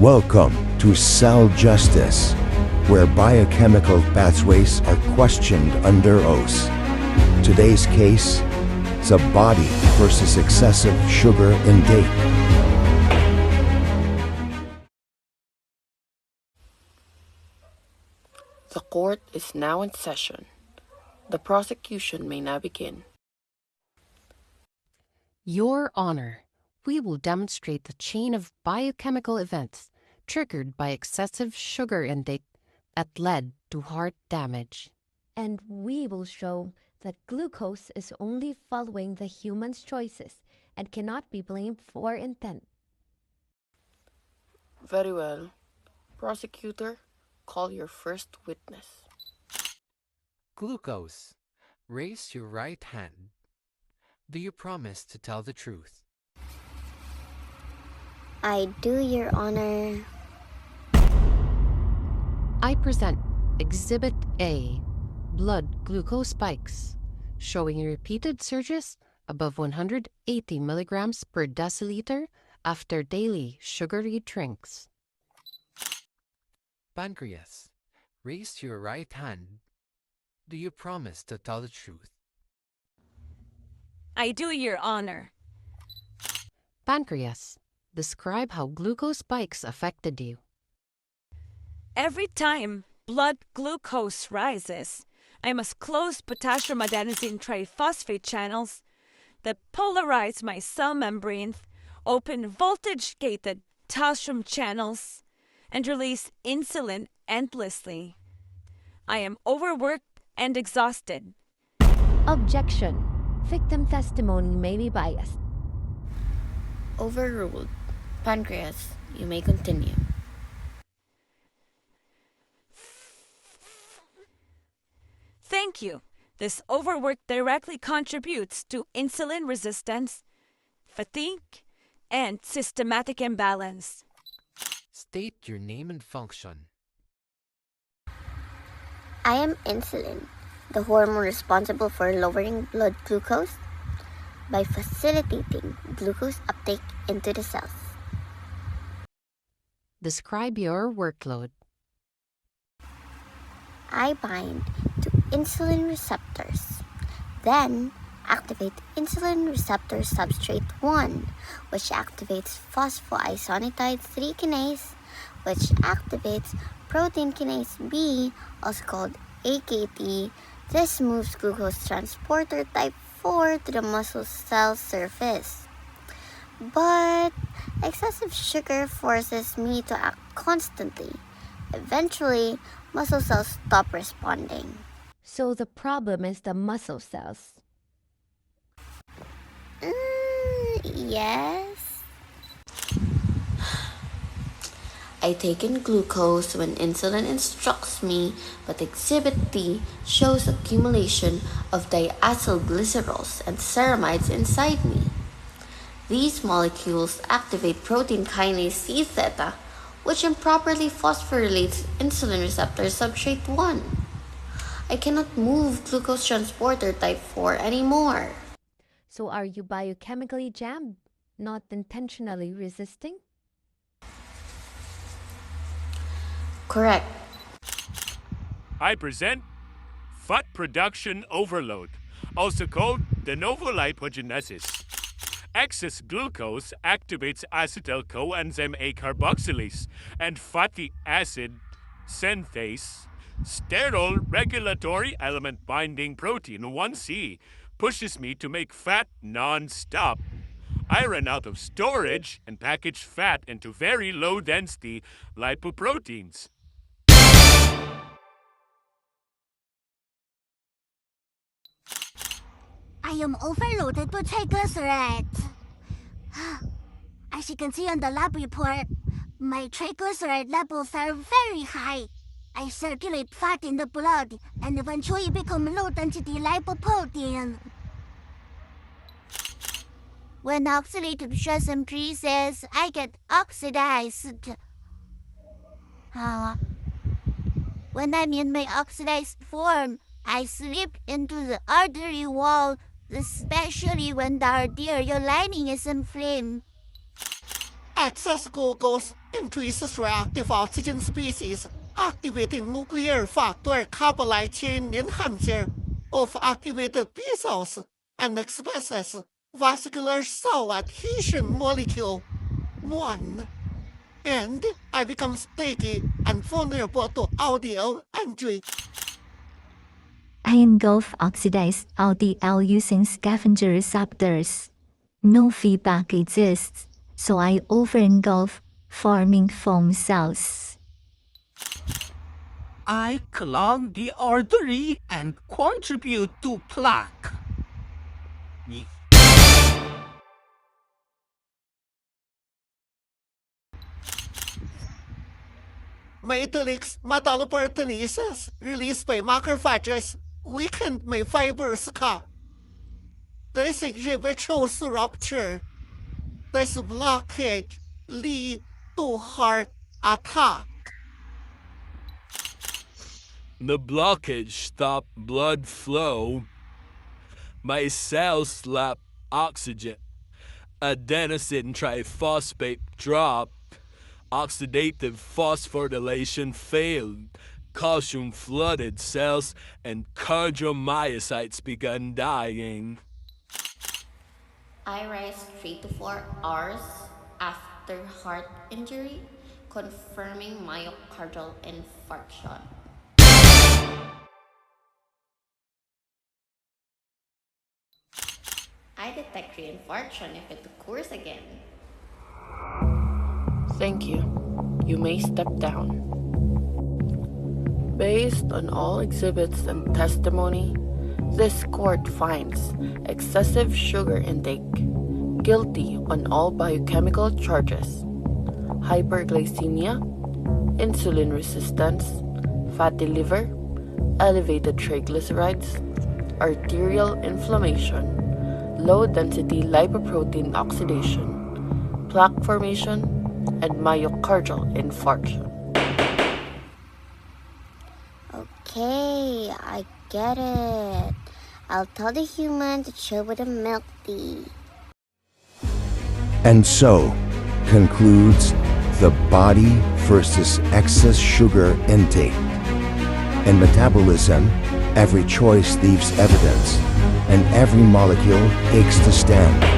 Welcome to Cell Justice, where biochemical pathways are questioned under oath. Today's case is a body versus excessive sugar intake. The court is now in session. The prosecution may now begin. Your Honor, we will demonstrate the chain of biochemical events triggered by excessive sugar intake that led to heart damage. And we will show that glucose is only following the human's choices and cannot be blamed for intent. Very well. Prosecutor, call your first witness. Glucose, raise your right hand. Do you promise to tell the truth? I do, Your Honor. I present Exhibit A, blood glucose spikes, showing repeated surges above 180 milligrams per deciliter after daily sugary drinks. Pancreas, raise your right hand. Do you promise to tell the truth? I do, Your Honor. Pancreas, describe how glucose spikes affected you. Every time blood glucose rises, I must close potassium adenosine triphosphate channels that polarize my cell membranes, open voltage-gated calcium channels, and release insulin endlessly. I am overworked and exhausted. Objection. Victim testimony may be biased. Overruled. Pancreas, you may continue. Thank you. This overwork directly contributes to insulin resistance, fatigue, and systematic imbalance. State your name and function. I am insulin, the hormone responsible for lowering blood glucose by facilitating glucose uptake into the cells. Describe your workload. I bind to insulin receptors, then activate insulin receptor substrate 1, which activates phosphoisoniatide 3 kinase, which activates protein kinase B, also called AKT. This moves glucose transporter type 4 to the muscle cell surface. But excessive sugar forces me to act constantly. Eventually, muscle cells stop responding. So the problem is the muscle cells. Yes. I take in glucose when insulin instructs me, but Exhibit D shows accumulation of diacylglycerols and ceramides inside me. These molecules activate protein kinase C theta, which improperly phosphorylates insulin receptor substrate 1. I cannot move glucose transporter type 4 anymore. So are you biochemically jammed, not intentionally resisting? Correct. I present fat production overload, also called de novo lipogenesis. Excess glucose activates acetyl coenzyme A carboxylase and fatty acid synthase. Sterol regulatory element binding protein 1C pushes me to make fat non-stop. I run out of storage and package fat into very low density lipoproteins. I am overloaded with triglycerides. As you can see on the lab report, my triglyceride levels are very high. I circulate fat in the blood and eventually become low-density lipoprotein. When oxidative stress increases, I get oxidized. When I'm in my oxidized form, I slip into the artery wall, especially when the arterial lining is inflamed. Excess glucose increases reactive oxygen species, activating nuclear factor carbon chain enhancer of activated B cells and expresses vascular cell adhesion molecule 1. And I become sticky and vulnerable to LDL entry. I engulf oxidized LDL using scavenger receptors. No feedback exists, so I over-engulf, forming foam cells. I clog the artery and contribute to plaque. Matrix metalloproteinases released by macrophages weakened my fibers cap. This exhibit shows rupture. This blockage lead to heart attack. The blockage stopped blood flow. My cells lack oxygen. Adenosine triphosphate dropped. Oxidative phosphorylation failed. Calcium flooded cells and cardiomyocytes began dying. I rise 3 to 4 hours after heart injury, confirming myocardial infarction. I detect reinfarction if it occurs again. Thank you. You may step down. Based on all exhibits and testimony, this court finds excessive sugar intake, guilty on all biochemical charges, hyperglycemia, insulin resistance, fatty liver, elevated triglycerides, arterial inflammation, low-density lipoprotein oxidation, plaque formation, and myocardial infarction. Okay, I get it. I'll tell the human to chill with the milk tea. And so concludes the body versus excess sugar intake. In metabolism, every choice leaves evidence, and every molecule aches to stand.